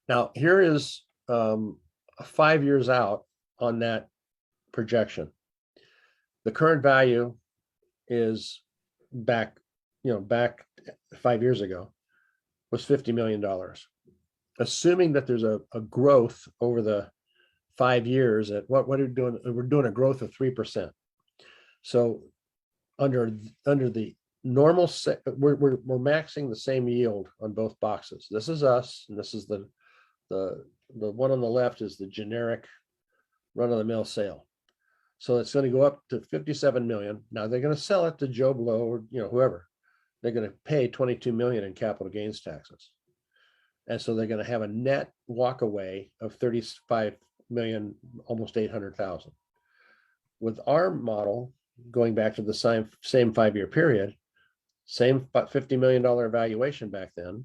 Now, here is 5 years out on that projection. The current value is back 5 years ago was $50 million. Assuming that there's a growth over the 5 years at what are we doing? We're doing a growth of 3%. So under the normal, we're maxing the same yield on both boxes. This is us, and this is the one on the left is the generic run-of-the-mill sale. So it's going to go up to 57 million. Now they're going to sell it to Joe Blow or whoever. They're going to pay 22 million in capital gains taxes. And so they're going to have a net walk away of 35 million, almost 800,000. With our model, going back to the same 5-year period, same $50 million valuation back then,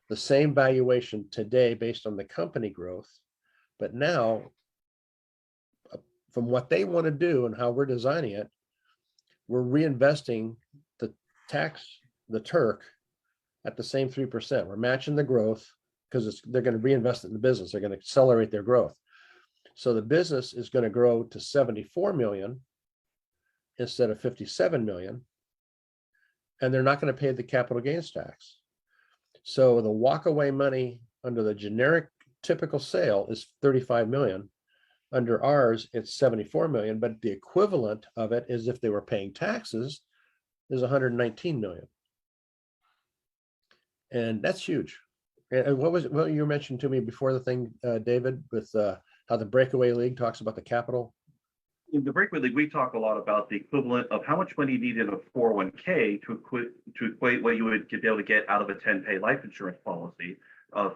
the same valuation today based on the company growth, but now from what they want to do and how we're designing it, we're reinvesting the TERC at the same 3%. We're matching the growth because they're going to reinvest it in the business. They're going to accelerate their growth. So the business is going to grow to 74 million instead of 57 million. And they're not going to pay the capital gains tax. So the walk-away money under the generic typical sale is 35 million. Under ours, it's 74 million, but the equivalent of it is if they were paying taxes is 119 million. And that's huge. And what you mentioned to me before the thing, David, with how the breakaway league talks about the capital? In the breakaway league, we talk a lot about the equivalent of how much money you need in a 401k to equate what you would be able to get out of a 10-pay life insurance policy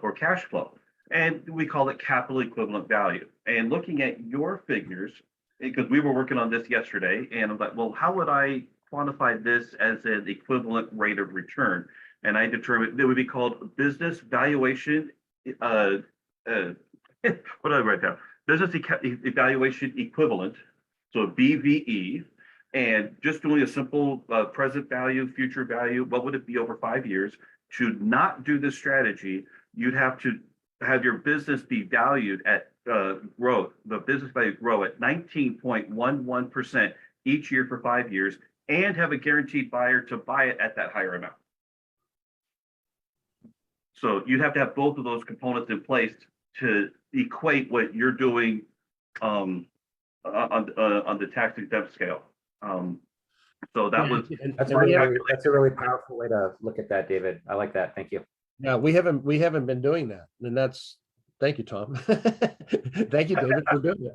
for cash flow. And we call it capital equivalent value. And looking at your figures, because we were working on this yesterday, and I'm like, well, how would I quantify this as an equivalent rate of return? And I determined it would be called business valuation. What did I write down? Business evaluation equivalent, so BVE, and just doing a simple present value, future value. What would it be over 5 years? To not do this strategy, you'd have to have your business be valued at growth, the business value grow at 19.11% each year for 5 years, and have a guaranteed buyer to buy it at that higher amount. So you'd have to have both of those components in place to equate what you're doing on the tax exempt scale. So that was that's a really powerful way to look at that, David. I like that. Thank you. Yeah, we haven't been doing that, and thank you, Tom. Thank you, David, for doing that.